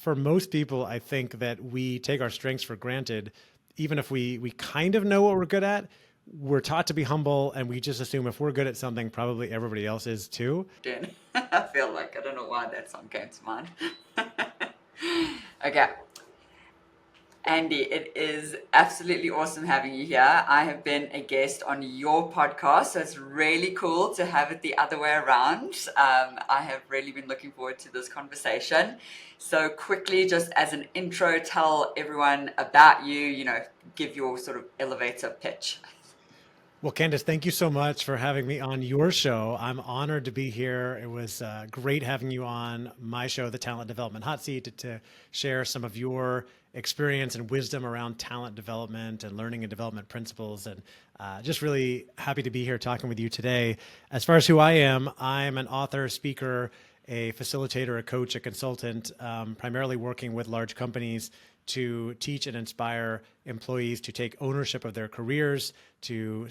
for most people, I think that we take our strengths for granted, even if we kind of know what we're good at. We're taught to be humble, and we just assume if we're good at something, probably everybody else is too. Then I feel like I don't know why that song came to mind. Okay, Andy, it is absolutely awesome having you here. I have been a guest on your podcast, so it's really cool to have it the other way around. I have really been looking forward to this conversation. So, quickly, just as an intro, tell everyone about you, give your sort of elevator pitch. Well, Candace, thank you so much for having me on your show. I'm honored to be here. It was great having you on my show, The Talent Development Hot Seat, to share some of your experience and wisdom around talent development and learning and development principles. And just really happy to be here talking with you today. As far as who I am, I'm an author, speaker, a facilitator, a coach, a consultant, primarily working with large companies to teach and inspire employees to take ownership of their careers, to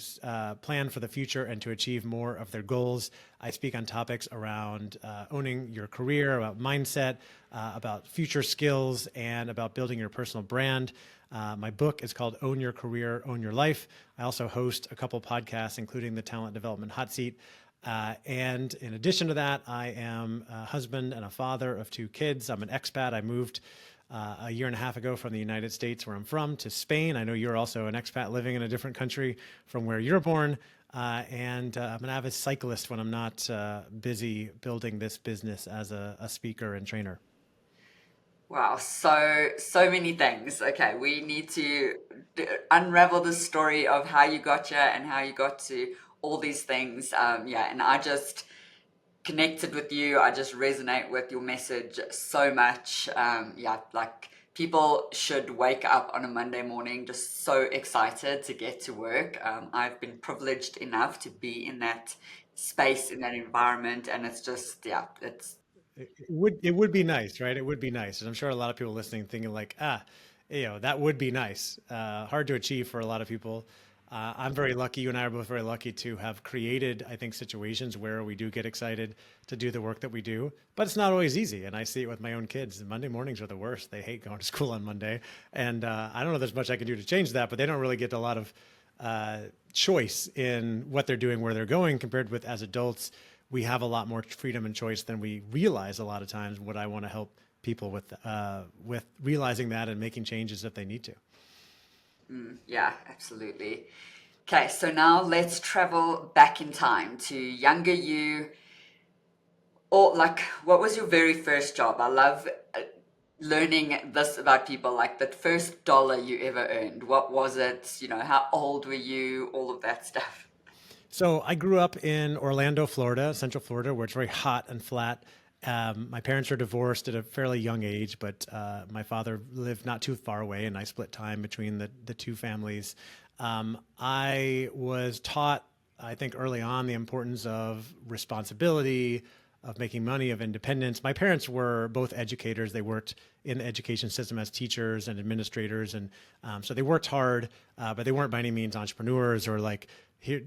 plan for the future, and to achieve more of their goals. I speak on topics around owning your career, about mindset, about future skills, and about building your personal brand. My book is called Own Your Career, Own Your Life. I also host a couple podcasts, including the Talent Development Hot Seat. And in addition to that, I am a husband and a father of two kids. I'm an expat. I moved a year and a half ago from the United States, where I'm from, to Spain. I know you're also an expat living in a different country from where you're born. And I'm an avid cyclist when I'm not busy building this business as a speaker and trainer. Wow, so many things. Okay, we need to unravel the story of how you got here and how you got to all these things. Yeah, and I just connected with you. I just resonate with your message so much. Yeah, like people should wake up on a Monday morning just so excited to get to work. I've been privileged enough to be in that space, in that environment, and it's just, yeah, it's It would be nice, right? It would be nice. And I'm sure a lot of people listening thinking like, that would be nice. Hard to achieve for a lot of people. I'm very lucky. You and I are both very lucky to have created, I think, situations where we do get excited to do the work that we do, but it's not always easy. And I see it with my own kids. Monday mornings are the worst. They hate going to school on Monday. And I don't know if there's much I can do to change that, but they don't really get a lot of choice in what they're doing, where they're going, compared with as adults. We have a lot more freedom and choice than we realize a lot of times. What I want to help people with realizing that and making changes if they need to. yeah, absolutely. Okay, so now let's travel back in time to younger you. Or like, what was your very first job? I love learning this about people, like the first dollar you ever earned. What was it? How old were you? All of that stuff. So I grew up in Orlando, Florida, Central Florida, where it's very hot and flat. My parents were divorced at a fairly young age, but my father lived not too far away, and I split time between the two families. I was taught, I think, early on the importance of responsibility, of making money, of independence. My parents were both educators. They worked in the education system as teachers and administrators, and so they worked hard, but they weren't by any means entrepreneurs or like here,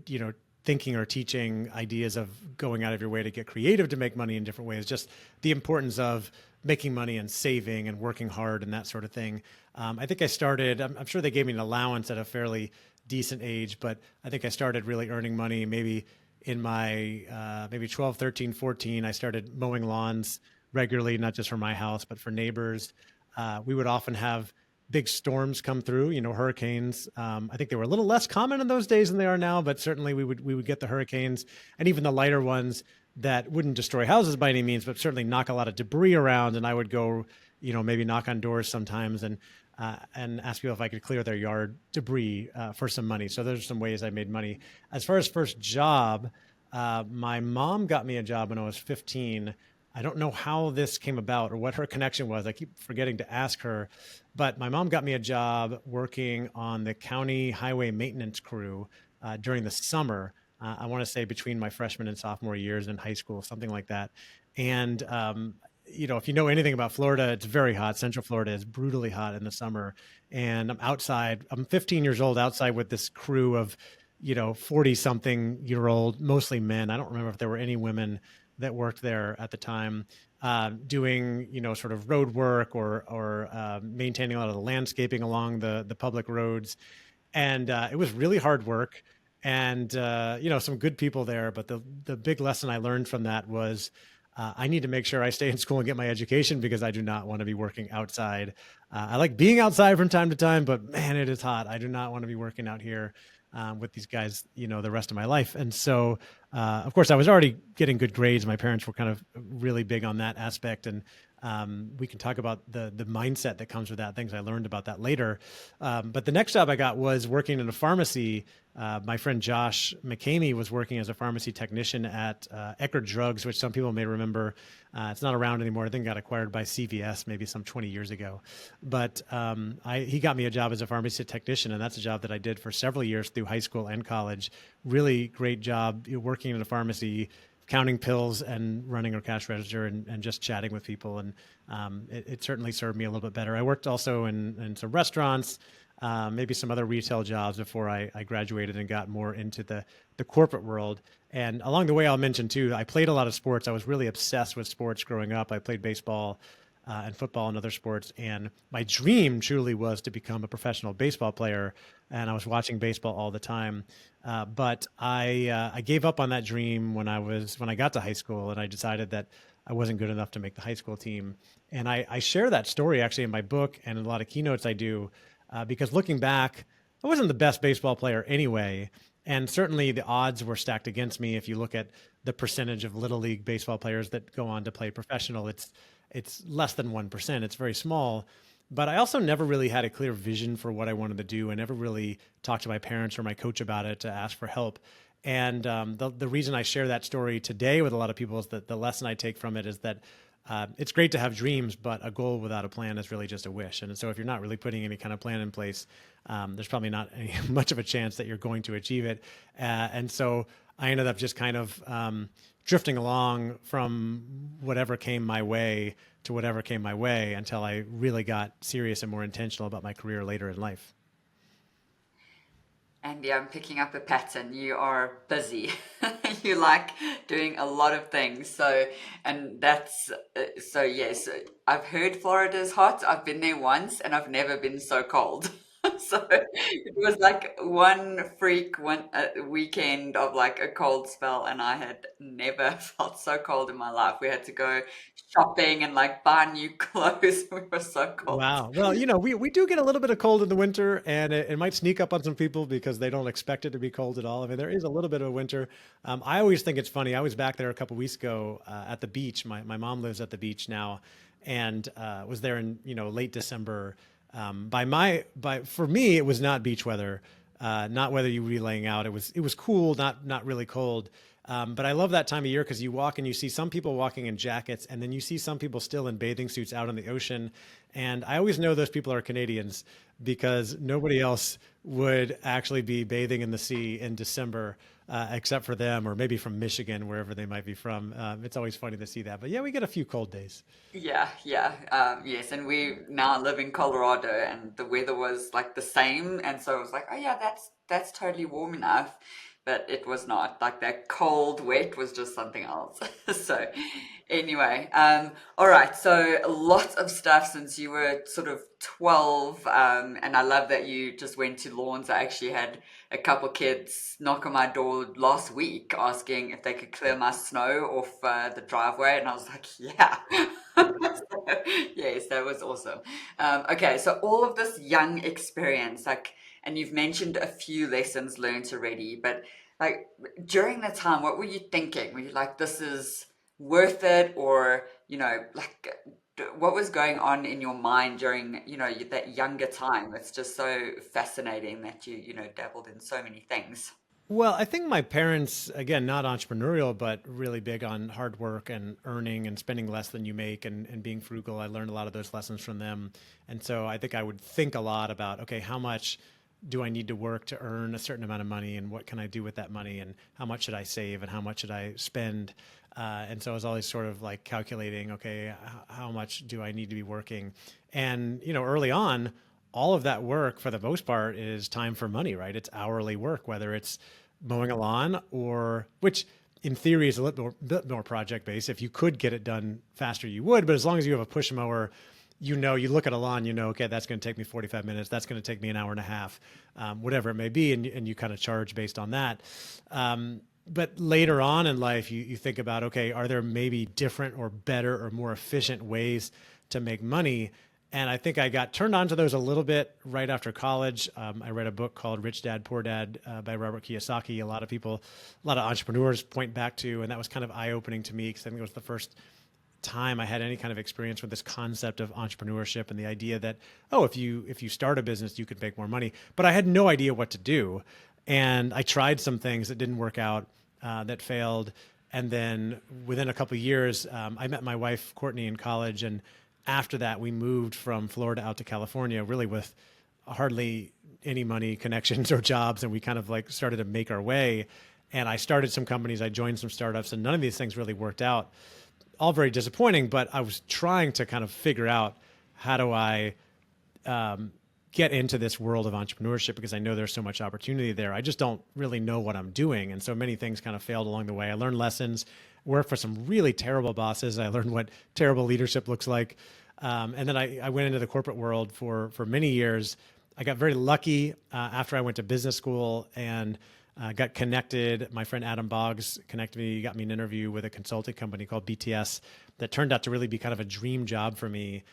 thinking or teaching ideas of going out of your way to get creative to make money in different ways. Just the importance of making money and saving and working hard and that sort of thing. I think I started. I'm sure they gave me an allowance at a fairly decent age, but I think I started really earning money maybe in my maybe 12, 13, 14. I started mowing lawns regularly, not just for my house, but for neighbors. We would often have big storms come through, hurricanes. I think they were a little less common in those days than they are now, but certainly we would get the hurricanes, and even the lighter ones that wouldn't destroy houses by any means, but certainly knock a lot of debris around. And I would go, maybe knock on doors sometimes and ask people if I could clear their yard debris for some money. So those are some ways I made money. As far as first job, my mom got me a job when I was 15. I don't know how this came about or what her connection was. I keep forgetting to ask her, but my mom got me a job working on the county highway maintenance crew during the summer. I want to say between my freshman and sophomore years in high school, something like that. And if you know anything about Florida, it's very hot. Central Florida is brutally hot in the summer. And I'm outside. I'm 15 years old outside with this crew of 40 something year old, mostly men. I don't remember if there were any women that worked there at the time. doing, sort of road work or maintaining a lot of the landscaping along the public roads. And it was really hard work, and some good people there. But the big lesson I learned from that was I need to make sure I stay in school and get my education, because I do not want to be working outside. I like being outside from time to time, but man, it is hot. I do not want to be working out here with these guys, the rest of my life. And so, of course, I was already getting good grades. My parents were kind of really big on that aspect, and we can talk about the mindset that comes with that, things I learned about that later. But the next job I got was working in a pharmacy. My friend Josh McCamey was working as a pharmacy technician at Eckerd Drugs, which some people may remember. It's not around anymore. I think it got acquired by CVS maybe some 20 years ago. But he got me a job as a pharmacy technician, and that's a job that I did for several years through high school and college. Really great job working in a pharmacy, counting pills and running a cash register, and just chatting with people. And it certainly served me a little bit better. I worked also in some restaurants, maybe some other retail jobs before I graduated and got more into the corporate world. And along the way, I'll mention too, I played a lot of sports. I was really obsessed with sports growing up. I played baseball and football and other sports. And my dream truly was to become a professional baseball player. And I was watching baseball all the time. But I gave up on that dream when I got to high school, and I decided that I wasn't good enough to make the high school team. And I share that story actually in my book and in a lot of keynotes I do, because looking back, I wasn't the best baseball player anyway. And certainly the odds were stacked against me. If you look at the percentage of little league baseball players that go on to play professional, it's less than 1%. It's very small. But I also never really had a clear vision for what I wanted to do. I never really talked to my parents or my coach about it to ask for help. And the reason I share that story today with a lot of people is that the lesson I take from it is that it's great to have dreams, but a goal without a plan is really just a wish. And so if you're not really putting any kind of plan in place, there's probably not much of a chance that you're going to achieve it. And so I ended up just kind of drifting along from whatever came my way to whatever came my way until I really got serious and more intentional about my career later in life. Andy, I'm picking up a pattern. You are busy. You like doing a lot of things. And so yes, I've heard Florida's hot. I've been there once and I've never been so cold. So it was like one weekend of like a cold spell, and I had never felt so cold in my life. We had to go shopping and like buy new clothes. We were so cold. Wow. Well, we do get a little bit of cold in the winter, and it might sneak up on some people because they don't expect it to be cold at all. I mean, there is a little bit of a winter. I always think it's funny. I was back there a couple weeks ago at the beach. My mom lives at the beach now, and was there in late December. For me, it was not beach weather, not weather you would be laying out. It was cool, not really cold. But I love that time of year because you walk and you see some people walking in jackets, and then you see some people still in bathing suits out in the ocean. And I always know those people are Canadians because nobody else would actually be bathing in the sea in December, except for them, or maybe from Michigan, wherever they might be from. It's always funny to see that. But yeah, we get a few cold days. Yeah, yeah, yes, and we now live in Colorado, and the weather was like the same, and so I was like, oh yeah, that's totally warm enough, but it was not. Like that cold, wet was just something else. So, anyway, all right, so lots of stuff since you were sort of 12, and I love that you just went to lawns. I actually had a couple kids knock on my door last week asking if they could clear my snow off the driveway, and I was like, yeah. So, yes, that was awesome. Okay, so all of this young experience, like, and you've mentioned a few lessons learned already, but like during that time, what were you thinking? Were you like, this is worth it, or like what was going on in your mind during that younger time? It's just so fascinating that you dabbled in so many things. Well, I think my parents, again, not entrepreneurial, but really big on hard work and earning and spending less than you make, and being frugal. I learned a lot of those lessons from them. And so I think I would think a lot about, okay, how much do I need to work to earn a certain amount of money, and what can I do with that money, and how much should I save, and how much should I spend? And so I was always sort of like calculating, okay, how much do I need to be working? And, early on, all of that work for the most part is time for money, right? It's hourly work, whether it's mowing a lawn, or which in theory is a bit more project based. If you could get it done faster, you would. But as long as you have a push mower, you know, you look at a lawn, you know, okay, that's going to take me 45 minutes. That's going to take me an hour and a half, whatever it may be. And you kind of charge based on that. But later on in life, you think about, okay, are there maybe different or better or more efficient ways to make money? And I think I got turned on to those a little bit right after college. I read a book called Rich Dad, Poor Dad by Robert Kiyosaki. A lot of entrepreneurs point back to, and that was kind of eye-opening to me because I think it was the first time I had any kind of experience with this concept of entrepreneurship and the idea that, oh, if you start a business, you could make more money. But I had no idea what to do. And I tried some things that didn't work out, that failed. And then within a couple of years, I met my wife, Courtney, in college. And after that, we moved from Florida out to California, really with hardly any money, connections, or jobs. And we kind of like started to make our way. And I started some companies, I joined some startups, and none of these things really worked out. All very disappointing, but I was trying to kind of figure out how do I get into this world of entrepreneurship, because I know there's so much opportunity there. I just don't really know what I'm doing. And so many things kind of failed along the way. I learned lessons, worked for some really terrible bosses. I learned what terrible leadership looks like. And then I went into the corporate world for many years. I got very lucky after I went to business school and got connected. My friend Adam Boggs connected me, got me an interview with a consulting company called BTS that turned out to really be kind of a dream job for me.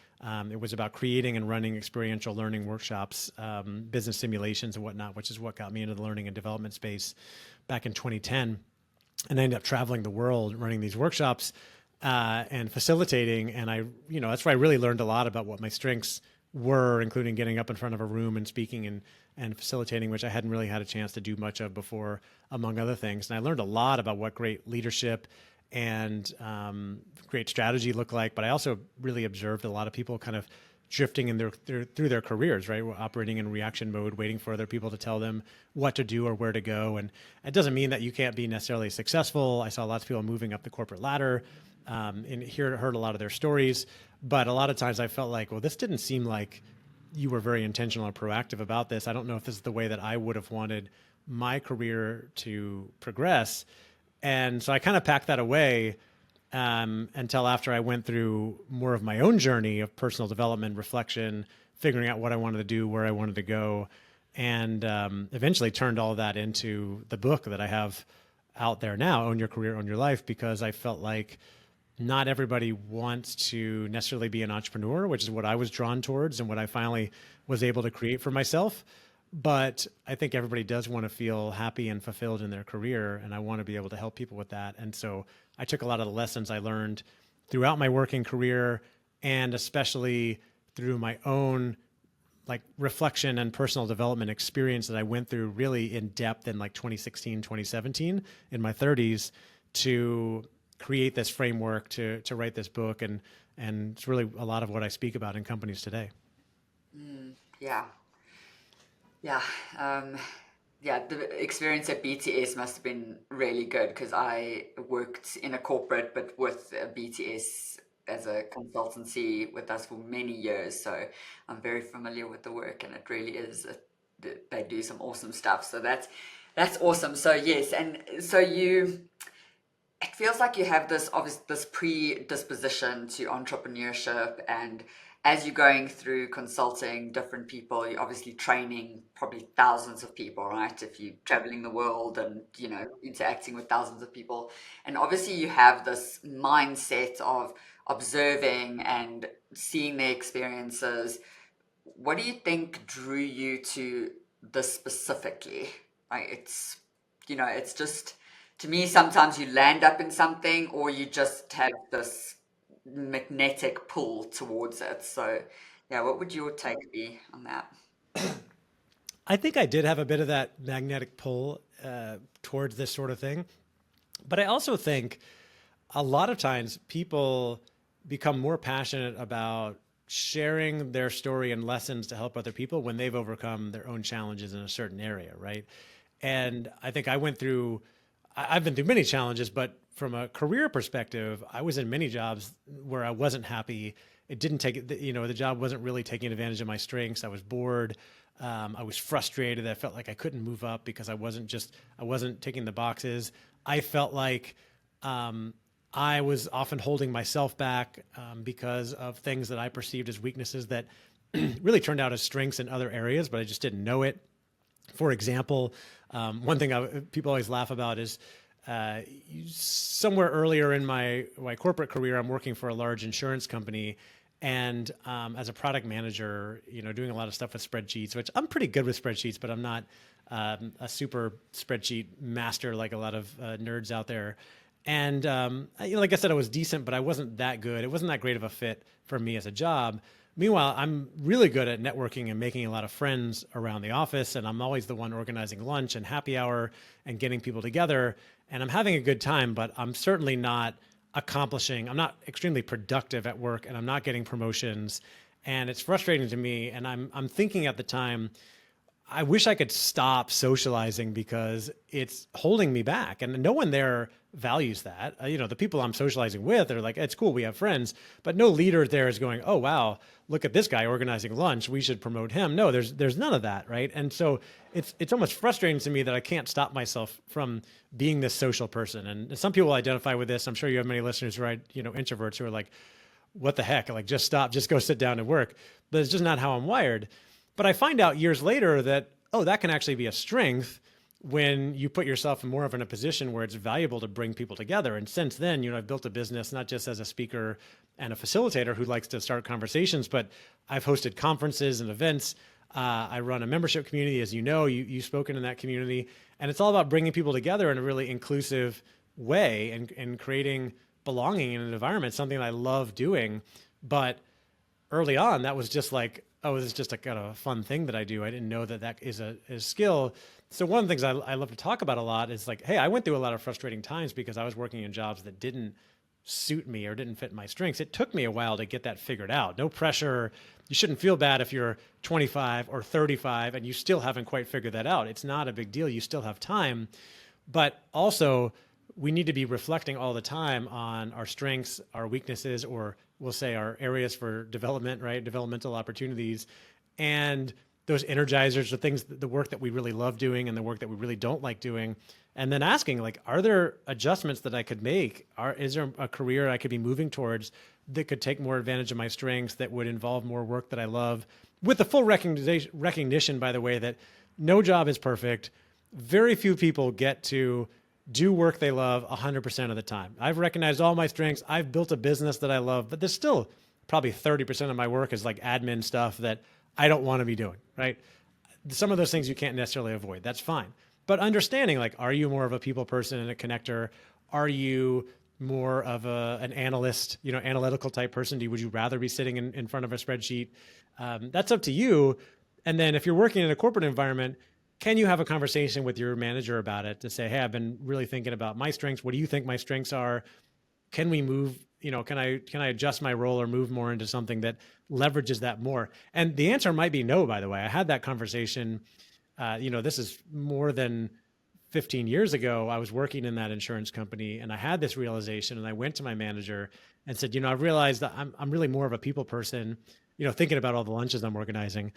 It was about creating and running experiential learning workshops, business simulations and whatnot, which is what got me into the learning and development space back in 2010. And I ended up traveling the world running these workshops and facilitating. And that's where I really learned a lot about what my strengths were, including getting up in front of a room and speaking and facilitating, which I hadn't really had a chance to do much of before, among other things. And I learned a lot about what great leadership and great strategy look like. But I also really observed a lot of people kind of drifting in through their careers, right? We're operating in reaction mode, waiting for other people to tell them what to do or where to go. And it doesn't mean that you can't be necessarily successful. I saw lots of people moving up the corporate ladder, and heard a lot of their stories. But a lot of times I felt like, well, this didn't seem like you were very intentional or proactive about this. I don't know if this is the way that I would have wanted my career to progress. And so I kind of packed that away until after I went through more of my own journey of personal development, reflection, figuring out what I wanted to do, where I wanted to go, and eventually turned all of that into the book that I have out there now, Own Your Career, Own Your Life, because I felt like not everybody wants to necessarily be an entrepreneur, which is what I was drawn towards and what I finally was able to create for myself. But I think everybody does want to feel happy and fulfilled in their career, and I want to be able to help people with that. And so I took a lot of the lessons I learned throughout my working career, and especially through my own like reflection and personal development experience that I went through really in depth in like 2016, 2017 in my 30s to create this framework to write this book. And it's really a lot of what I speak about in companies today. Yeah. Yeah. Yeah. The experience at BTS must have been really good because I worked in a corporate, but with BTS as a consultancy with us for many years. So I'm very familiar with the work, and it really is, they do some awesome stuff. So that's awesome. So yes. And so it feels like you have this predisposition to entrepreneurship, and as you're going through consulting different people, you're obviously training probably thousands of people, right? If you're traveling the world and interacting with thousands of people, and obviously you have this mindset of observing and seeing their experiences. What do you think drew you to this specifically? Like it's just, to me, sometimes you land up in something or you just have this magnetic pull towards it. So, yeah, what would your take be on that? I think I did have a bit of that magnetic pull towards this sort of thing. But I also think a lot of times people become more passionate about sharing their story and lessons to help other people when they've overcome their own challenges in a certain area, right? And I think I've been through many challenges, but from a career perspective, I was in many jobs where I wasn't happy. It didn't take, the job wasn't really taking advantage of my strengths. I was bored. I was frustrated. I felt like I couldn't move up because I wasn't taking the boxes. I felt like um, I was often holding myself back because of things that I perceived as weaknesses that really turned out as strengths in other areas, but I just didn't know it. For example, one thing people always laugh about is uh, somewhere earlier in my corporate career, I'm working for a large insurance company. And as a product manager, doing a lot of stuff with spreadsheets, which I'm pretty good with spreadsheets, but I'm not a super spreadsheet master like a lot of nerds out there. And like I said, I was decent, but I wasn't that good. It wasn't that great of a fit for me as a job. Meanwhile, I'm really good at networking and making a lot of friends around the office, and I'm always the one organizing lunch and happy hour and getting people together. And I'm having a good time, but I'm certainly not I'm not extremely productive at work, and I'm not getting promotions. And it's frustrating to me. And I'm thinking at the time, I wish I could stop socializing because it's holding me back. And no one there values that. The people I'm socializing with are like, it's cool, we have friends, but no leader there is going, oh, wow, look at this guy organizing lunch. We should promote him. No, there's none of that. Right. And so it's almost frustrating to me that I can't stop myself from being this social person. And some people identify with this. I'm sure you have many listeners who are, introverts who are like, what the heck? Like, just stop, just go sit down and work. But it's just not how I'm wired. But I find out years later that, oh, that can actually be a strength when you put yourself in more of in a position where it's valuable to bring people together. And since then, I've built a business, not just as a speaker and a facilitator who likes to start conversations, but I've hosted conferences and events. I run a membership community, as you know, you've spoken in that community. And it's all about bringing people together in a really inclusive way and creating belonging in an environment, something I love doing. But early on, that was just like, oh, this is just a kind of a fun thing that I do. I didn't know that that is a skill. So one of the things I love to talk about a lot is like, hey, I went through a lot of frustrating times because I was working in jobs that didn't suit me or didn't fit my strengths. It took me a while to get that figured out. No pressure. You shouldn't feel bad if you're 25 or 35 and you still haven't quite figured that out. It's not a big deal. You still have time. But also, we need to be reflecting all the time on our strengths, our weaknesses, or we'll say our areas for development, right? Developmental opportunities. And those energizers, the things, the work that we really love doing and the work that we really don't like doing. And then asking, like, are there adjustments that I could make? Is there a career I could be moving towards that could take more advantage of my strengths, that would involve more work that I love? With the full recognition, by the way, that no job is perfect. Very few people get to do work they love 100% of the time. I've recognized all my strengths. I've built a business that I love, but there's still probably 30% of my work is like admin stuff that I don't want to be doing, right? Some of those things you can't necessarily avoid. That's fine. But understanding, like, are you more of a people person and a connector? Are you more of an analyst, analytical type person? Would you rather be sitting in front of a spreadsheet? That's up to you. And then if you're working in a corporate environment, can you have a conversation with your manager about it to say, hey, I've been really thinking about my strengths. What do you think my strengths are? Can we move, can I adjust my role or move more into something that leverages that more? And the answer might be no, by the way. I had that conversation, this is more than 15 years ago. I was working in that insurance company and I had this realization, and I went to my manager and said, I've realized that I'm really more of a people person, thinking about all the lunches I'm organizing.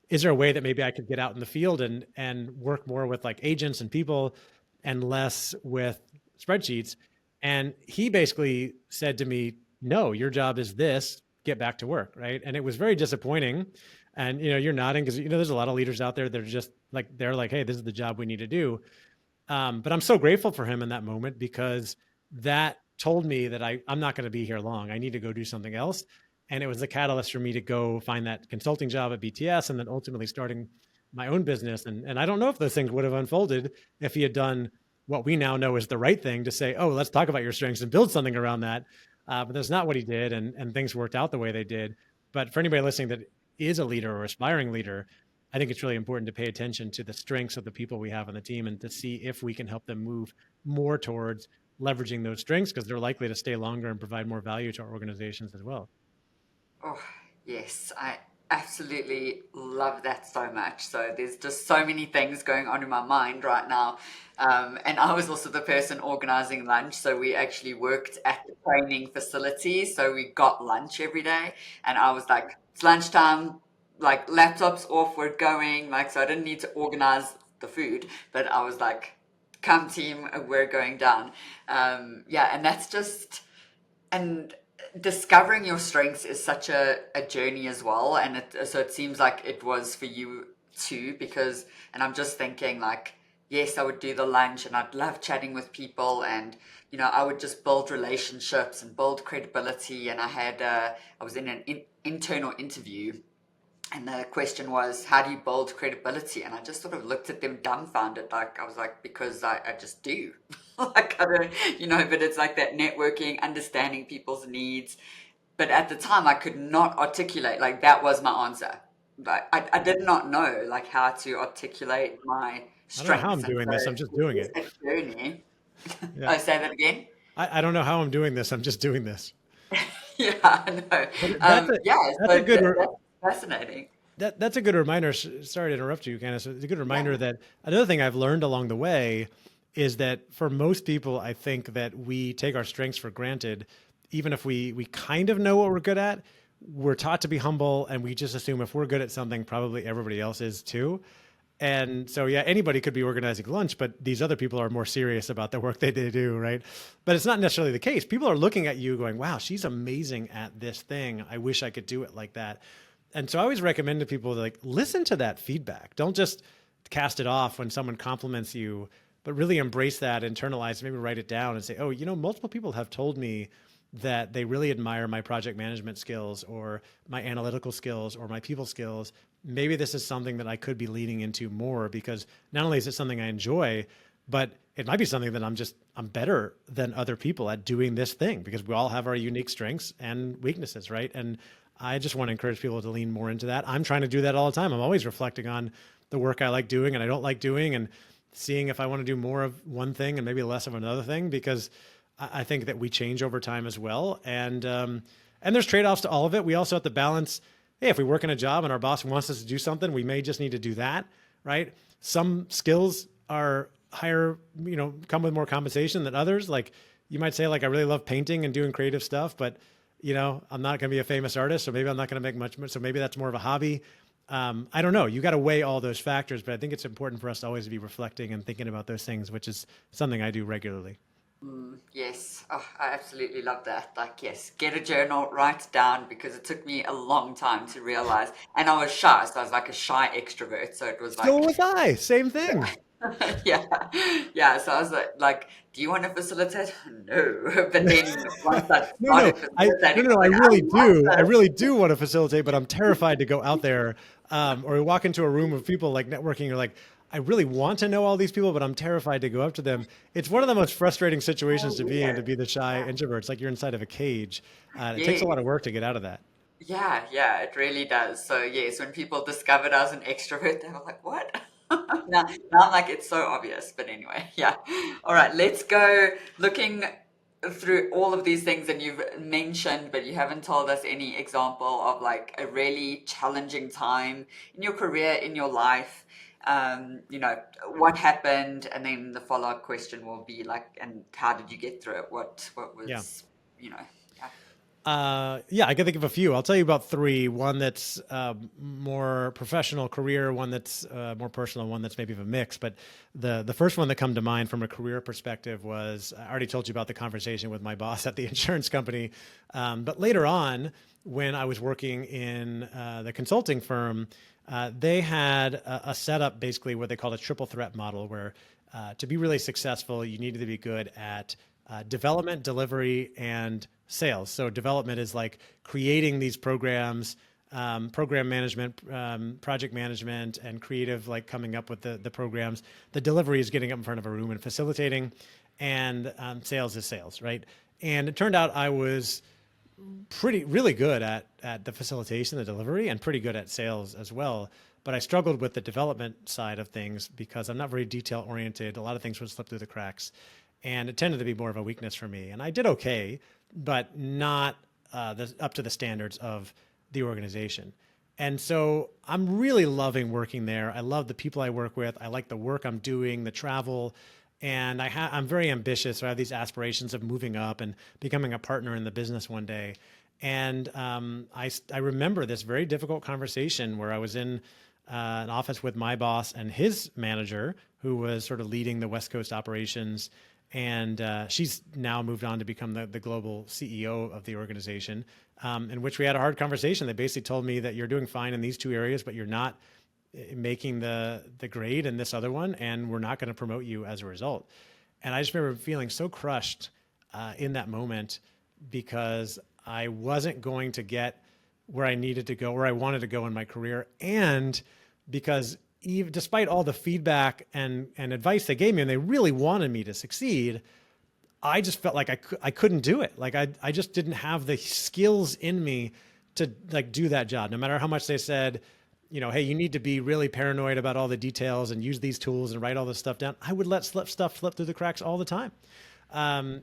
Is there a way that maybe I could get out in the field and work more with like agents and people and less with spreadsheets? And he basically said to me, no, your job is this, get back to work. Right. And it was very disappointing. And, you're nodding because, there's a lot of leaders out there that are just like, they're like, hey, this is the job we need to do. But I'm so grateful for him in that moment because that told me that I'm not going to be here long. I need to go do something else. And it was the catalyst for me to go find that consulting job at BTS and then ultimately starting my own business. And I don't know if those things would have unfolded if he had done what we now know is the right thing to say, oh, let's talk about your strengths and build something around that. But that's not what he did. And things worked out the way they did. But for anybody listening that is a leader or aspiring leader, I think it's really important to pay attention to the strengths of the people we have on the team and to see if we can help them move more towards leveraging those strengths because they're likely to stay longer and provide more value to our organizations as well. Oh, yes, I absolutely love that so much. So there's just so many things going on in my mind right now. And I was also the person organizing lunch. So we actually worked at the training facility. So we got lunch every day. And I was like, it's lunchtime, like laptops off, we're going. Like, so I didn't need to organize the food, but I was like, come team, we're going down. Yeah, and that's just, and discovering your strengths is such a journey as well. And so it seems like it was for you too, because, and I'm just thinking like, yes, I would do the lunch and I'd love chatting with people, and, I would just build relationships and build credibility. And I was in an internal interview, and the question was, how do you build credibility? And I just sort of looked at them dumbfounded. Like, I was like, because I just do. Like, I don't, but it's like that networking, understanding people's needs. But at the time, I could not articulate, like, that was my answer. Like, I did not know, like, how to articulate my I don't know how strengths. I'm And doing so this. I'm just it doing was it. a journey. Yeah. Oh, say that again? I don't know how I'm doing this. I'm just doing this. Yeah, I know. But Yeah, that's so a good that's fascinating. that's a good reminder. Sorry to interrupt you, Candace. It's a good Yeah. reminder that another thing I've learned along the way is that for most people, I think that we take our strengths for granted, even if we kind of know what we're good at. We're taught to be humble, and we just assume if we're good at something, probably everybody else is too. And so, yeah, anybody could be organizing lunch, but these other people are more serious about the work they do, right? But it's not necessarily the case. People are looking at you going, wow, she's amazing at this thing. I wish I could do it like that. And so I always recommend to people, like, listen to that feedback. Don't just cast it off when someone compliments you, but really embrace that, internalize, maybe write it down and say, oh, multiple people have told me that they really admire my project management skills or my analytical skills or my people skills. Maybe this is something that I could be leaning into more, because not only is it something I enjoy, but it might be something that I'm better than other people at doing this thing, because we all have our unique strengths and weaknesses, right? And I just want to encourage people to lean more into that. I'm trying to do that all the time. I'm always reflecting on the work I like doing and I don't like doing, and seeing if I want to do more of one thing and maybe less of another thing, because I think that we change over time as well. And there's trade-offs to all of it. We also have to balance, hey, if we work in a job and our boss wants us to do something, we may just need to do that, right? Some skills are higher, come with more compensation than others. Like, you might say, like, I really love painting and doing creative stuff, but I'm not going to be a famous artist, so maybe I'm not going to make much. So maybe that's more of a hobby. I don't know. You got to weigh all those factors, but I think it's important for us to always be reflecting and thinking about those things, which is something I do regularly. Yes. Oh, I absolutely love that. Like, yes, get a journal, write it down, because it took me a long time to realize. And I was shy, so I was like a shy extrovert. So it was So like, was I. Same thing. yeah, yeah. So I was like, do you want to facilitate? No. But then once I No, no, started facilitating, I was I like, I really love do. I this. really do want to facilitate, but I'm terrified to go out there, or walk into a room of people like networking. Or like, I really want to know all these people, but I'm terrified to go up to them. It's one of the most frustrating situations So to be in, to weird. be the shy introvert. It's like you're inside of a cage. It takes a Yeah. lot of work to get out of that. Yeah, yeah, it really does. So yes, when people discovered I was an extrovert, they were like, "What?" Now I'm like, it's so obvious. But anyway, yeah. All right, let's go looking through all of these things that you've mentioned, but you haven't told us any example of like a really challenging time in your career, in your life. What happened, and then the follow-up question will be like, and how did you get through it? What Yeah. was, you know, yeah. Yeah, I can think of a few. I'll tell you about three. One that's more professional career, one that's more personal, one that's maybe of a mix. But the first one that come to mind from a career perspective was, I already told you about the conversation with my boss at the insurance company. But later on, when I was working in the consulting firm, they had a setup basically what they called a triple threat model, where to be really successful, you needed to be good at development, delivery, and sales. So development is like creating these programs, program management, project management, and creative, like coming up with the programs. The delivery is getting up in front of a room and facilitating, and sales is sales, right? And it turned out I was really good at the facilitation, the delivery, and pretty good at sales as well. But I struggled with the development side of things because I'm not very detail oriented. A lot of things would slip through the cracks, and it tended to be more of a weakness for me. And I did okay, but not up to the standards of the organization. And so I'm really loving working there. I love the people I work with. I like the work I'm doing, the travel, and I'm very ambitious. So I have these aspirations of moving up and becoming a partner in the business one day. And I remember this very difficult conversation where I was in an office with my boss and his manager, who was sort of leading the West Coast operations. And she's now moved on to become the global CEO of the organization, in which we had a hard conversation. They basically told me that you're doing fine in these two areas, but you're not making the grade in this other one, and we're not going to promote you as a result. And I just remember feeling so crushed in that moment because I wasn't going to get where I needed to go, where I wanted to go in my career, and because even despite all the feedback and advice they gave me, and they really wanted me to succeed, I just felt like I couldn't do it. Like I just didn't have the skills in me to like do that job. No matter how much they said, you know, hey, you need to be really paranoid about all the details and use these tools and write all this stuff down. I would let stuff slip through the cracks all the time.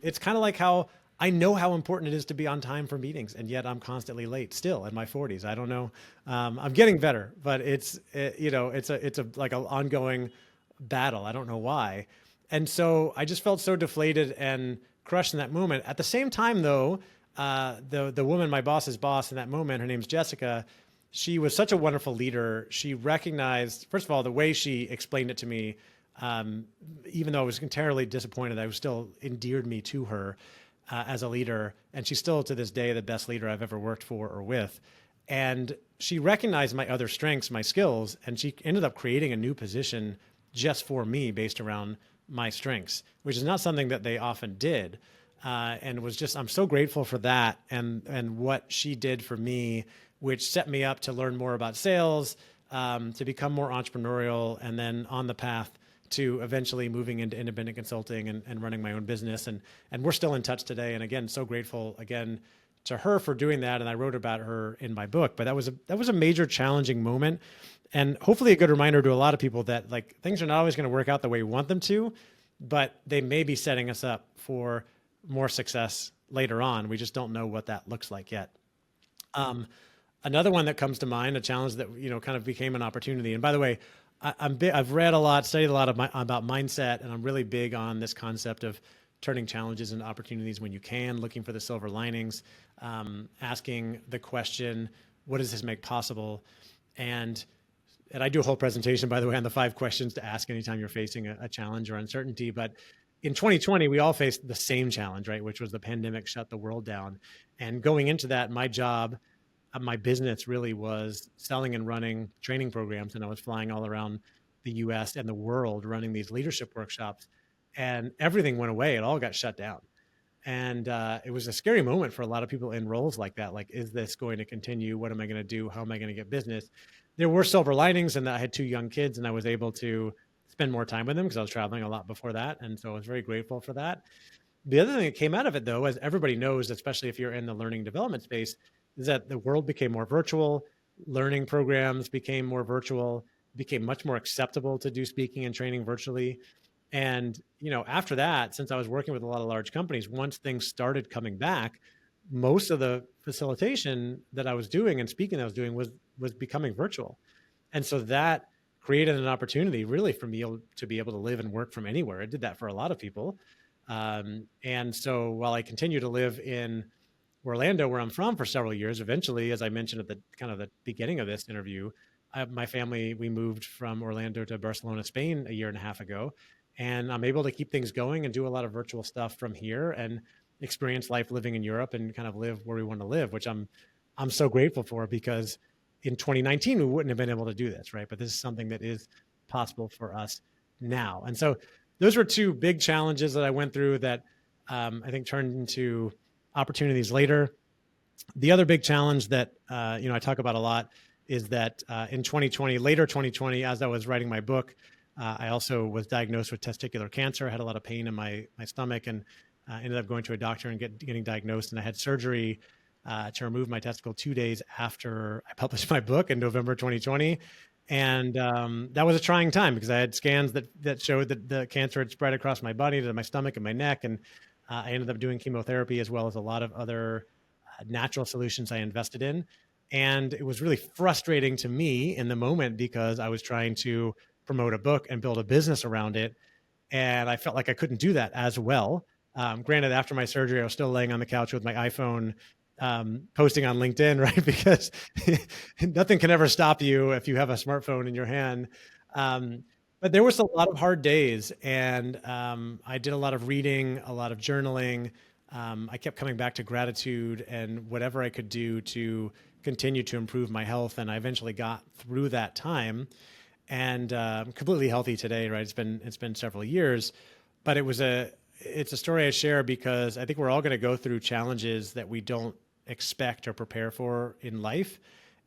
It's kind of like how I know how important it is to be on time for meetings, and yet I'm constantly late still in my 40s. I don't know. I'm getting better, but you know, it's a like an ongoing battle. I don't know why. And so I just felt so deflated and crushed in that moment. At the same time, though, the woman, my boss's boss in that moment, her name's Jessica. She was such a wonderful leader. She recognized, first of all, the way she explained it to me, even though I was entirely disappointed, I was still endeared me to her as a leader. And she's still to this day the best leader I've ever worked for or with. And she recognized my other strengths, my skills, and she ended up creating a new position just for me based around my strengths, which is not something that they often did. And was just, I'm so grateful for that and what she did for me, which set me up to learn more about sales, to become more entrepreneurial, and then on the path to eventually moving into independent consulting and running my own business. And we're still in touch today. And again, so grateful again to her for doing that. And I wrote about her in my book, but that was a major challenging moment, and hopefully a good reminder to a lot of people that like things are not always going to work out the way we want them to, but they may be setting us up for more success later on. We just don't know what that looks like yet. Another one that comes to mind, a challenge that, you know, kind of became an opportunity. And by the way, I've read a lot, studied a lot about mindset, and I'm really big on this concept of turning challenges into opportunities when you can, looking for the silver linings, asking the question, what does this make possible? And I do a whole presentation, by the way, on the 5 questions to ask anytime you're facing a challenge or uncertainty. But in 2020, we all faced the same challenge, right? Which was the pandemic shut the world down. And going into that, my job, my business really was selling and running training programs. And I was flying all around the US and the world running these leadership workshops, and everything went away. It all got shut down. And it was a scary moment for a lot of people in roles like that. Like, is this going to continue? What am I going to do? How am I going to get business? There were silver linings in that I had 2 young kids and I was able to spend more time with them because I was traveling a lot before that. And so I was very grateful for that. The other thing that came out of it, though, as everybody knows, especially if you're in the learning development space, is that the world became more virtual. Learning programs became more virtual, became much more acceptable to do speaking and training virtually. And, you know, after that, since I was working with a lot of large companies, once things started coming back, most of the facilitation that I was doing and speaking that I was doing was becoming virtual. And so that created an opportunity really for me to be able to live and work from anywhere. It did that for a lot of people. And so while I continue to live in Orlando, where I'm from, for several years, eventually, as I mentioned at the kind of the beginning of this interview, my family, we moved from Orlando to Barcelona, Spain 1.5 years ago. And I'm able to keep things going and do a lot of virtual stuff from here and experience life living in Europe and kind of live where we want to live, which I'm so grateful for, because in 2019, we wouldn't have been able to do this, right? But this is something that is possible for us now. And so those were 2 big challenges that I went through that I think turned into opportunities later. The other big challenge that, you know, I talk about a lot is that in 2020, later 2020, as I was writing my book, I also was diagnosed with testicular cancer. I had a lot of pain in my stomach, and ended up going to a doctor and getting diagnosed. And I had surgery to remove my testicle 2 days after I published my book in November 2020. And that was a trying time because I had scans that showed that the cancer had spread across my body to my stomach and my neck. And I ended up doing chemotherapy as well as a lot of other natural solutions I invested in. And it was really frustrating to me in the moment because I was trying to promote a book and build a business around it. And I felt like I couldn't do that as well. Granted, after my surgery, I was still laying on the couch with my iPhone, posting on LinkedIn, right? Because nothing can ever stop you if you have a smartphone in your hand. Um, but there was a lot of hard days, and I did a lot of reading, a lot of journaling. I kept coming back to gratitude and whatever I could do to continue to improve my health. And I eventually got through that time, and I'm completely healthy today. Right? It's been several years, but it's a story I share because I think we're all going to go through challenges that we don't expect or prepare for in life.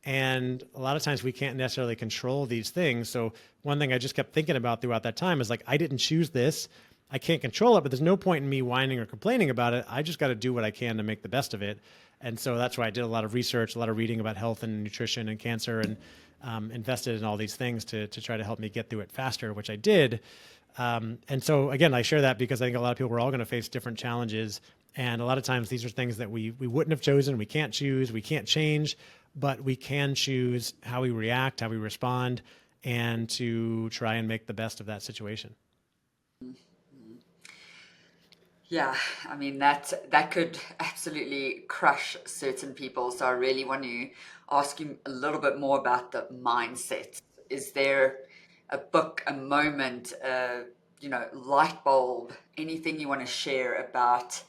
And a lot of times we can't necessarily control these things. So one thing I just kept thinking about throughout that time is like, I didn't choose this. I can't control it, but there's no point in me whining or complaining about it. I just got to do what I can to make the best of it. And so that's why I did a lot of research, a lot of reading about health and nutrition and cancer, and invested in all these things to try to help me get through it faster, which I did. And so again, I share that because I think a lot of people, we're all going to face different challenges. And a lot of times these are things that we wouldn't have chosen. We can't choose, we can't change, but we can choose how we react, how we respond, and to try and make the best of that situation. Yeah, I mean that could absolutely crush certain people. So I really want to ask you a little bit more about the mindset. Is there a book, a moment, light bulb, anything you want to share about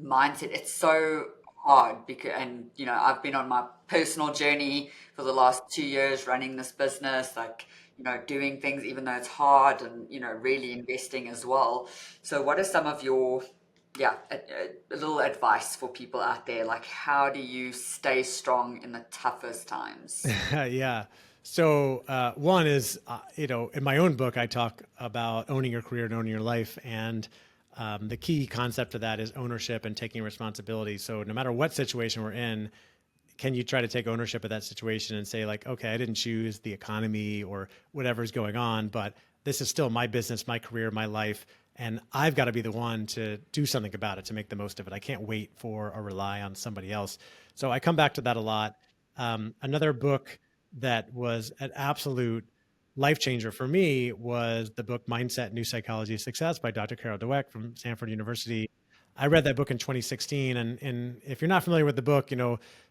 mindset? It's so hard because, and I've been on my personal journey for the last 2 years running this business, like, doing things even though it's hard, and, really investing as well. So what are some of your, yeah, a little advice for people out there? Like, how do you stay strong in the toughest times? Yeah. So one is, in my own book, I talk about owning your career and owning your life. And the key concept of that is ownership and taking responsibility. So no matter what situation we're in, can you try to take ownership of that situation and say like, okay, I didn't choose the economy or whatever's going on, but this is still my business, my career, my life, and I've got to be the one to do something about it, to make the most of it. I can't wait for or rely on somebody else. So I come back to that a lot. Another book that was an absolute life changer for me was the book Mindset, New Psychology of Success by Dr. Carol Dweck from Stanford University. I read that book in 2016, and if you're not familiar with the book,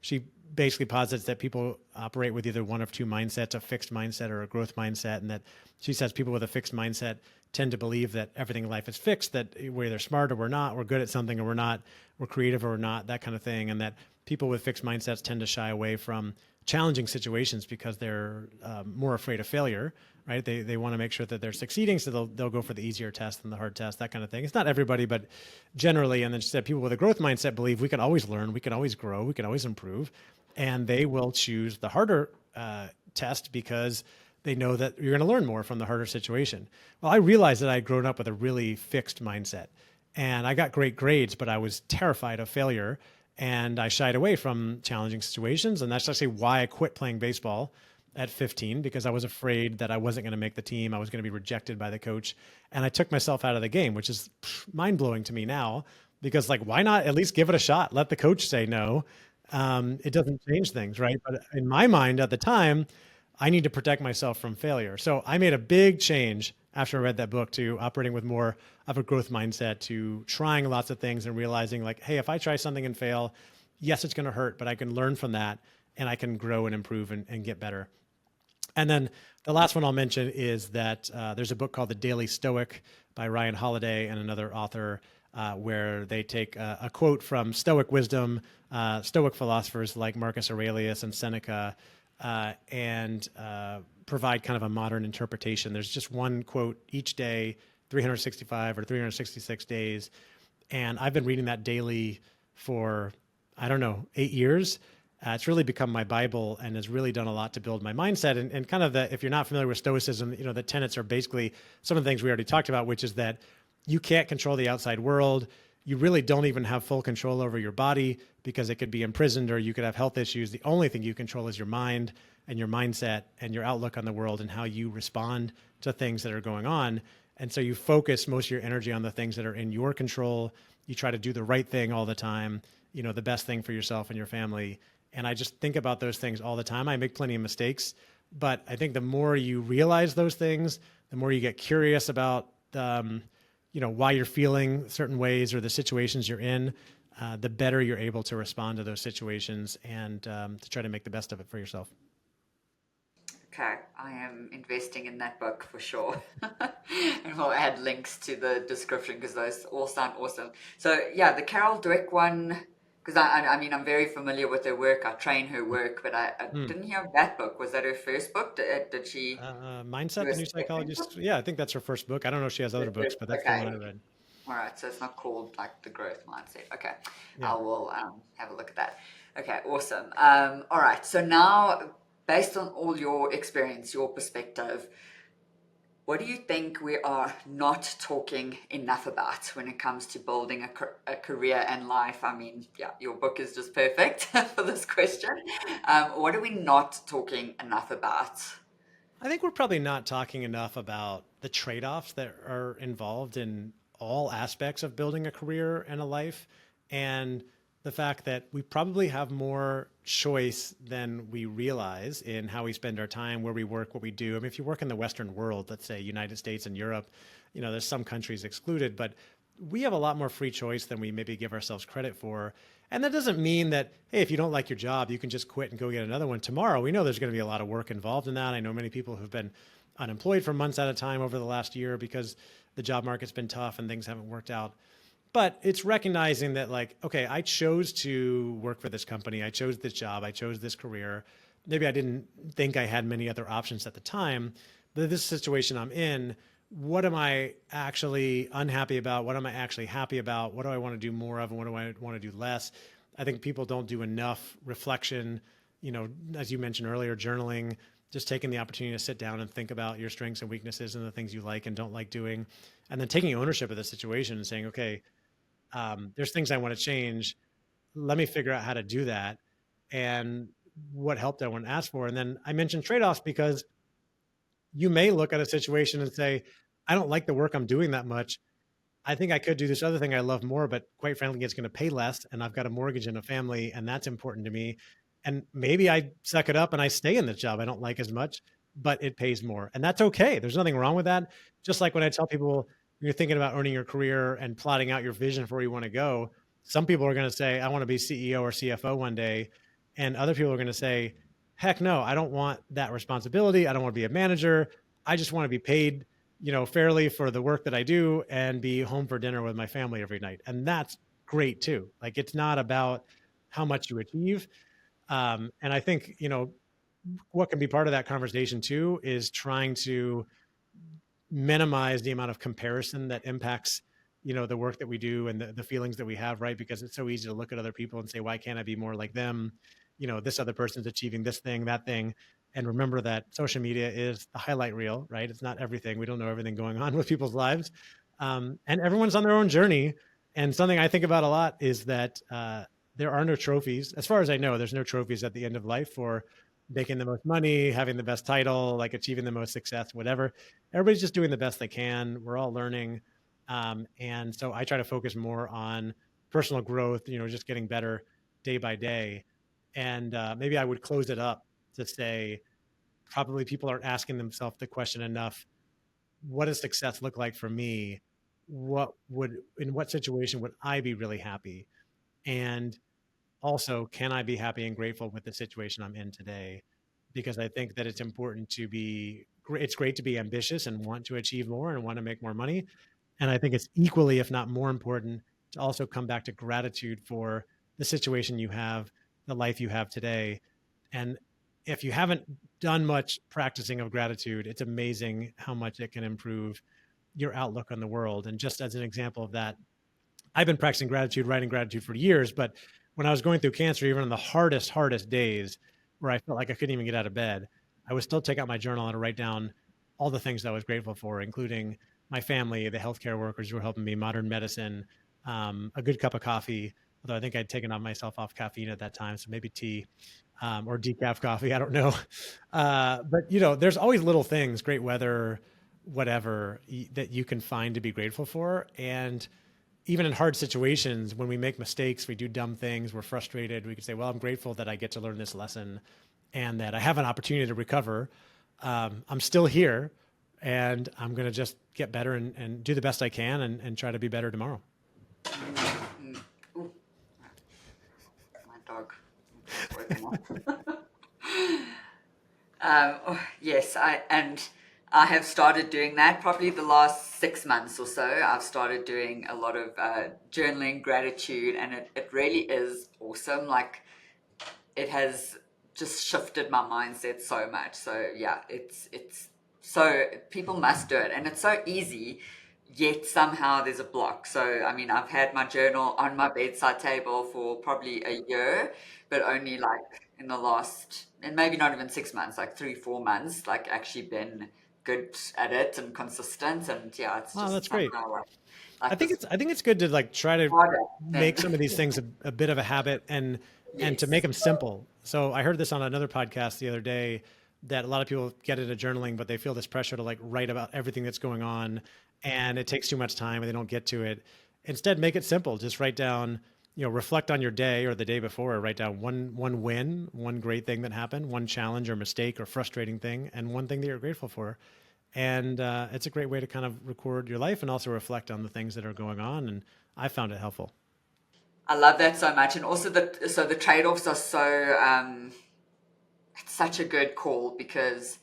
she basically posits that people operate with either one of two mindsets, a fixed mindset or a growth mindset, and that she says people with a fixed mindset tend to believe that everything in life is fixed, that we're either smart or we're not, we're good at something or we're not, we're creative or we're not, that kind of thing, and that people with fixed mindsets tend to shy away from challenging situations because they're more afraid of failure, right? They want to make sure that they're succeeding, so they'll go for the easier test than the hard test, that kind of thing. It's not everybody, but generally. And then she said people with a growth mindset believe we can always learn, we can always grow, we can always improve, and they will choose the harder test because they know that you're going to learn more from the harder situation. Well, I realized that I'd grown up with a really fixed mindset, and I got great grades, but I was terrified of failure, and I shied away from challenging situations. And that's actually why I quit playing baseball at 15, because I was afraid that I wasn't going to make the team. I was going to be rejected by the coach. And I took myself out of the game, which is mind blowing to me now, because like, why not at least give it a shot? Let the coach say no. It doesn't change things, right? But in my mind at the time, I need to protect myself from failure. So I made a big change after I read that book to operating with more of a growth mindset, to trying lots of things and realizing like, hey, if I try something and fail, yes, it's going to hurt, but I can learn from that and I can grow and improve and get better. And then the last one I'll mention is that there's a book called The Daily Stoic by Ryan Holiday and another author, where they take a quote from Stoic wisdom, Stoic philosophers like Marcus Aurelius and Seneca, and provide kind of a modern interpretation. There's just one quote each day, 365 or 366 days. And I've been reading that daily for, I don't know, 8 years. It's really become my Bible and has really done a lot to build my mindset. And kind of if you're not familiar with Stoicism, the tenets are basically some of the things we already talked about, which is that you can't control the outside world. You really don't even have full control over your body because it could be imprisoned or you could have health issues. The only thing you control is your mind and your mindset and your outlook on the world and how you respond to things that are going on. And so you focus most of your energy on the things that are in your control. You try to do the right thing all the time, the best thing for yourself and your family. And I just think about those things all the time. I make plenty of mistakes, but I think the more you realize those things, the more you get curious about, why you're feeling certain ways or the situations you're in. the better you're able to respond to those situations and to try to make the best of it for yourself. Okay, I am investing in that book for sure. And we'll add links to the description because those all sound awesome. So, yeah, the Carol Dweck one, because I mean, I'm very familiar with her work. I train her work, but I Mm. didn't hear of that book. Was that her first book? Did she Mindset, do the a new second book? psychologist. Yeah, I think that's her first book. I don't know if she has The other books, first, but that's the one okay. I read. All right, so it's not called like the growth mindset. Okay, Yeah. I will have a look at that. Okay, awesome. All right, so now based on all your experience, your perspective, what do you think we are not talking enough about when it comes to building a career and life? I mean, yeah, your book is just perfect for this question. What are we not talking enough about? I think we're probably not talking enough about the trade-offs that are involved in all aspects of building a career and a life, and the fact that we probably have more choice than we realize in how we spend our time, where we work, what we do. I mean, if you work in the Western world, let's say United States and Europe, there's some countries excluded, but we have a lot more free choice than we maybe give ourselves credit for. And that doesn't mean that, hey, if you don't like your job, you can just quit and go get another one tomorrow. We know there's going to be a lot of work involved in that. I know many people who've been unemployed for months at a time over the last year because the job market's been tough and things haven't worked out. But it's recognizing that, like, okay, I chose to work for this company. I chose this job. I chose this career. Maybe I didn't think I had many other options at the time, but this situation I'm in, what am I actually unhappy about? What am I actually happy about? What do I want to do more of? And what do I want to do less? I think people don't do enough reflection, as you mentioned earlier, journaling, just taking the opportunity to sit down and think about your strengths and weaknesses and the things you like and don't like doing. And then taking ownership of the situation and saying, okay, there's things I want to change. Let me figure out how to do that and what help do I want to ask for. And then I mentioned trade-offs because you may look at a situation and say, I don't like the work I'm doing that much. I think I could do this other thing I love more, but quite frankly, it's going to pay less. And I've got a mortgage and a family, and that's important to me. And maybe I suck it up and I stay in this job I don't like as much, but it pays more. And that's okay. There's nothing wrong with that. Just like when I tell people, when you're thinking about earning your career and plotting out your vision for where you want to go, some people are going to say, I want to be CEO or CFO one day. And other people are going to say, heck no, I don't want that responsibility. I don't want to be a manager. I just want to be paid fairly for the work that I do and be home for dinner with my family every night. And that's great too. Like, it's not about how much you achieve. And I think, what can be part of that conversation too is trying to minimize the amount of comparison that impacts the work that we do and the feelings that we have, right? Because it's so easy to look at other people and say, why can't I be more like them? This other person's achieving this thing, that thing. And remember that social media is the highlight reel, right? It's not everything. We don't know everything going on with people's lives. And everyone's on their own journey. And something I think about a lot is that there are no trophies. As far as I know, there's no trophies at the end of life for making the most money, having the best title, like achieving the most success, whatever. Everybody's just doing the best they can. We're all learning. And so I try to focus more on personal growth, just getting better day by day. And maybe I would close it up to say, probably people aren't asking themselves the question enough: what does success look like for me? In what situation would I be really happy? And also, can I be happy and grateful with the situation I'm in today? Because I think that it's important it's great to be ambitious and want to achieve more and want to make more money. And I think it's equally, if not more important, to also come back to gratitude for the situation you have, the life you have today. And if you haven't done much practicing of gratitude, it's amazing how much it can improve your outlook on the world. And just as an example of that, I've been practicing gratitude, writing gratitude for years, but when I was going through cancer, even on the hardest days where I felt like I couldn't even get out of bed, I would still take out my journal and write down all the things that I was grateful for, including my family, the healthcare workers who were helping me, modern medicine, a good cup of coffee. Although I think I'd taken myself off caffeine at that time, so maybe tea or decaf coffee. I don't know, but there's always little things, great weather, whatever, that you can find to be grateful for. And even in hard situations, when we make mistakes, we do dumb things, we're frustrated, we can say, well, I'm grateful that I get to learn this lesson and that I have an opportunity to recover. I'm still here and I'm going to just get better and do the best I can and try to be better tomorrow. Mm. Ooh, enough. Oh, yes, I have started doing that probably the last 6 months or so. I've started doing a lot of journaling, gratitude, and it really is awesome. Like it has just shifted my mindset so much. So yeah, it's so people must do it, and it's so easy. Yet somehow there's a block. So I mean, I've had my journal on my bedside table for probably a year, but only like in the last, and maybe not even 6 months, like 3, 4 months, like actually been good at it and consistent. And yeah, it's Wow, just that's great. somehow I like think this it's good to like try to harder than make some of these things a bit of a habit and to make yes. them simple. So I heard this on another podcast the other day that a lot of people get into journaling, but they feel this pressure to like write about everything that's going on, and it takes too much time and they don't get to it. Instead, make it simple. Just write down, reflect on your day or the day before, or write down one win, one great thing that happened, one challenge or mistake or frustrating thing, and one thing that you're grateful for. And it's a great way to kind of record your life and also reflect on the things that are going on. And I found it helpful. I love that so much, and also the trade-offs are so it's such a good call because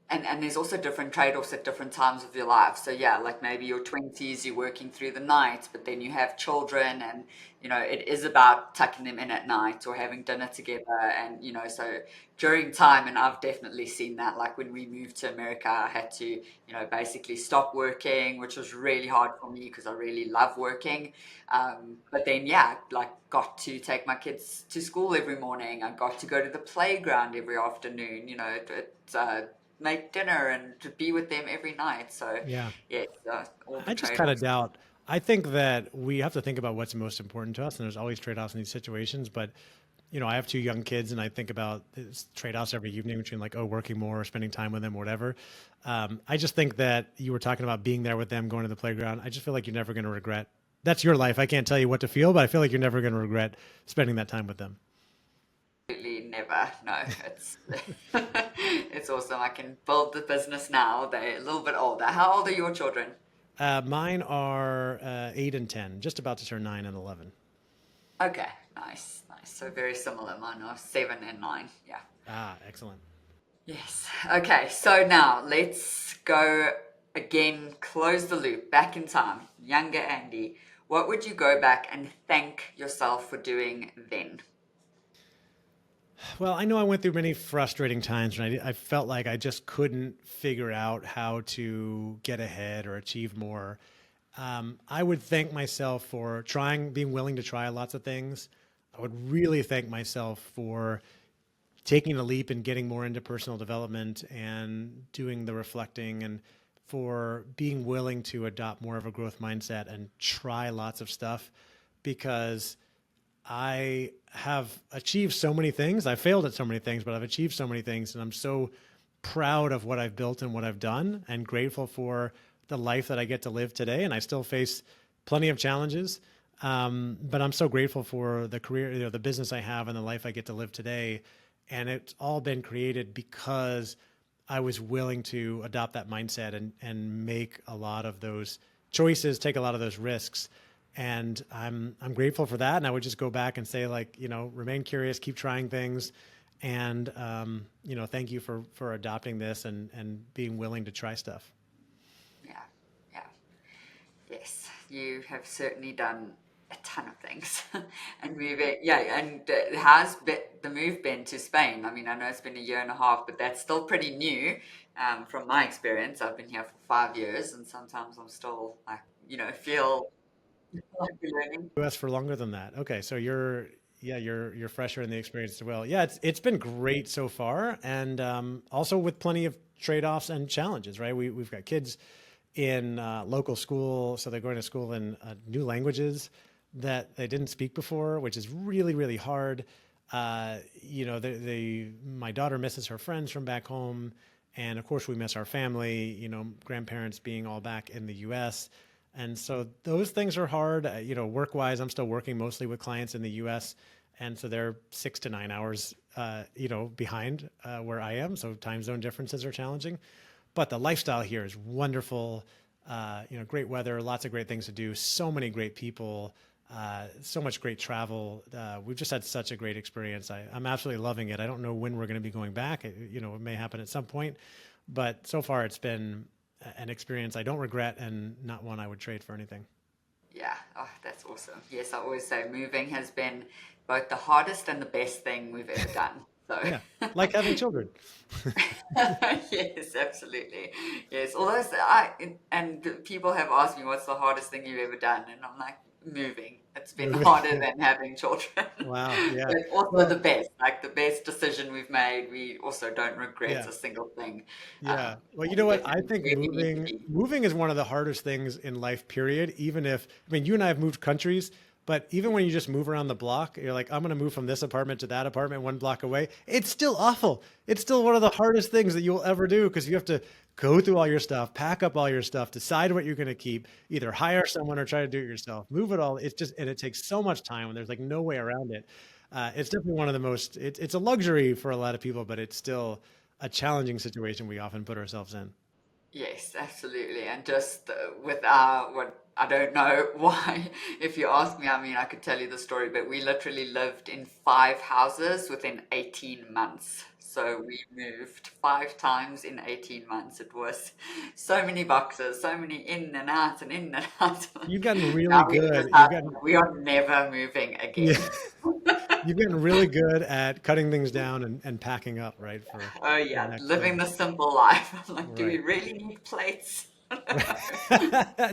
and there's also different trade-offs at different times of your life. So yeah, like maybe your 20s, you're working through the night, but then you have children and it is about tucking them in at night or having dinner together. And so during time, and I've definitely seen that, like when we moved to America, I had to basically stop working, which was really hard for me because I really love working. But then yeah, like got to take my kids to school every morning. I got to go to the playground every afternoon. Make dinner and to be with them every night. So, Yeah. yes, all the I just kind of trade-offs. doubt. I think that we have to think about what's most important to us, and there's always trade offs in these situations. But, I have two young kids, and I think about trade offs every evening between like, oh, working more, or spending time with them, or whatever. I just think that you were talking about being there with them, going to the playground. I just feel like you're never going to regret. That's your life. I can't tell you what to feel, but I feel like you're never going to regret spending that time with them. Absolutely never. No, it's it's awesome. I can build the business now. They're a little bit older. How old are your children? Mine are 8 and 10, just about to turn 9 and 11. Okay, nice, nice. So very similar. Mine are 7 and 9. Yeah. Ah, excellent. Yes. Okay, so now let's go again, close the loop, back in time. Younger Andy, what would you go back and thank yourself for doing then? Well, I know I went through many frustrating times when I felt like I just couldn't figure out how to get ahead or achieve more. I would thank myself for trying, being willing to try lots of things. I would really thank myself for taking a leap and getting more into personal development and doing the reflecting, and for being willing to adopt more of a growth mindset and try lots of stuff, because I have achieved so many things. I failed at so many things, but I've achieved so many things. And I'm so proud of what I've built and what I've done, and grateful for the life that I get to live today. And I still face plenty of challenges. But I'm so grateful for the career, the business I have and the life I get to live today. And it's all been created because I was willing to adopt that mindset and make a lot of those choices, take a lot of those risks. And I'm grateful for that. And I would just go back and say, like, remain curious, keep trying things, and thank you for adopting this and being willing to try stuff. Yeah, yeah. Yes, you have certainly done a ton of things, and yeah, and has the move been to Spain? I mean, I know it's been a year and a half, but that's still pretty new. From my experience, I've been here for 5 years, and sometimes I'm still like, feel like we're learning. US for longer than that. Okay, so you're fresher in the experience as well. Yeah, it's been great so far, and also with plenty of trade offs and challenges. Right, we've got kids in local school, so they're going to school in new languages that they didn't speak before, which is really really hard. My daughter misses her friends from back home, and of course we miss our family. Grandparents being all back in the U.S. And so those things are hard. Work wise, I'm still working mostly with clients in the U.S. And so they're 6 to 9 hours, behind where I am. So time zone differences are challenging, but the lifestyle here is wonderful. Great weather, lots of great things to do, so many great people. so much great travel. We've just had such a great experience. I'm absolutely loving it. I don't know when we're going to be going back. It may happen at some point, but so far it's been an experience I don't regret and not one I would trade for anything. Yeah, oh, that's awesome. Yes, I always say moving has been both the hardest and the best thing we've ever done. So, Yeah, like having children. yes, absolutely. Yes, although and people have asked me what's the hardest thing you've ever done, and I'm like, moving. It's been Moving. harder Yeah. than having children, Wow. Yeah. but also the Well, best, like the best decision we've made. We also don't regret yeah. a single thing. Yeah. Well, you know And what? I definitely think where we need to moving be. moving is one of the hardest things in life, period. Even if, I mean, you and I have moved countries, but even when you just move around the block, you're like, I'm going to move from this apartment to that apartment 1 block away. It's still awful. It's still one of the hardest things that you'll ever do because you have to go through all your stuff, pack up all your stuff, decide what you're going to keep, either hire someone or try to do it yourself, move it all. It's just, and it takes so much time and there's like no way around it. It's definitely one of the most, it's a luxury for a lot of people, but it's still a challenging situation we often put ourselves in. Yes, absolutely. And just with what I don't know why, if you ask me, I mean, I could tell you the story, but we literally lived in 5 houses within 18 months. So we moved 5 times in 18 months. It was so many boxes, so many in and out and in and out. You've gotten really Now we just good. You've have, gotten, we are never moving yeah, again. you've gotten really good at cutting things down and packing up, right, for Oh the yeah, next living thing. the simple life. I'm like, do we Right. really need plates?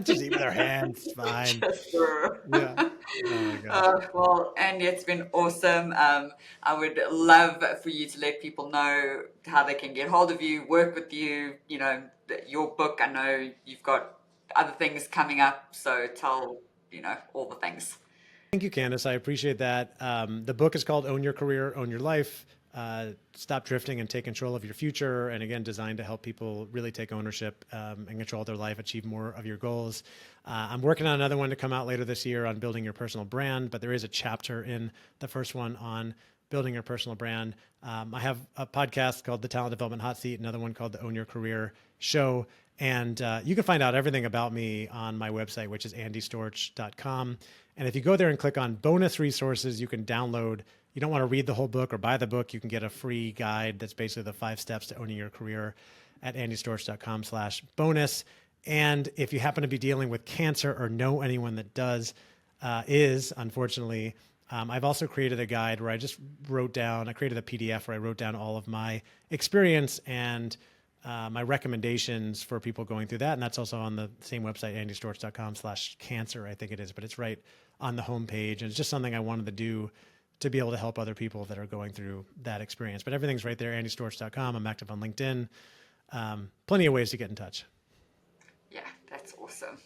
Just eat with our hands, fine. Just Yeah. Oh my gosh. well, Andy, it's been awesome. I would love for you to let people know how they can get hold of you, work with you. Your book. I know you've got other things coming up, so tell all the things. Thank you, Candace. I appreciate that. The book is called Own Your Career, Own Your Life. Stop drifting and take control of your future. And again, designed to help people really take ownership and control their life, achieve more of your goals. I'm working on another one to come out later this year on building your personal brand, but there is a chapter in the first one on building your personal brand. I have a podcast called The Talent Development Hot Seat, another one called the Own Your Career Show. And you can find out everything about me on my website, which is andystorch.com. And if you go there and click on bonus resources, you can download. You don't want to read the whole book or buy the book. You can get a free guide that's basically the 5 steps to owning your career at andystorch.com/bonus. And if you happen to be dealing with cancer or know anyone that does, unfortunately, I've also created a guide where I created a PDF where I wrote down all of my experience and my recommendations for people going through that. And that's also on the same website, andystorch.com/cancer, I think it is, but it's right on the homepage. And it's just something I wanted to do to be able to help other people that are going through that experience. But everything's right there, andystorch.com. I'm active on LinkedIn. Plenty of ways to get in touch. Yeah, that's awesome.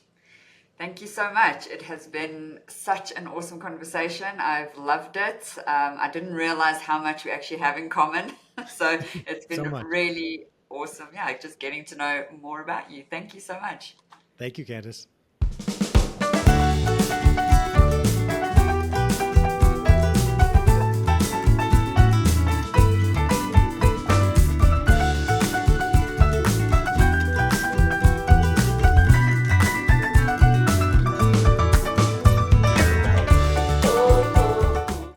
Thank you so much. It has been such an awesome conversation. I've loved it. I didn't realize how much we actually have in common. So it's been So much. really awesome. Yeah, just getting to know more about you. Thank you so much. Thank you, Candace.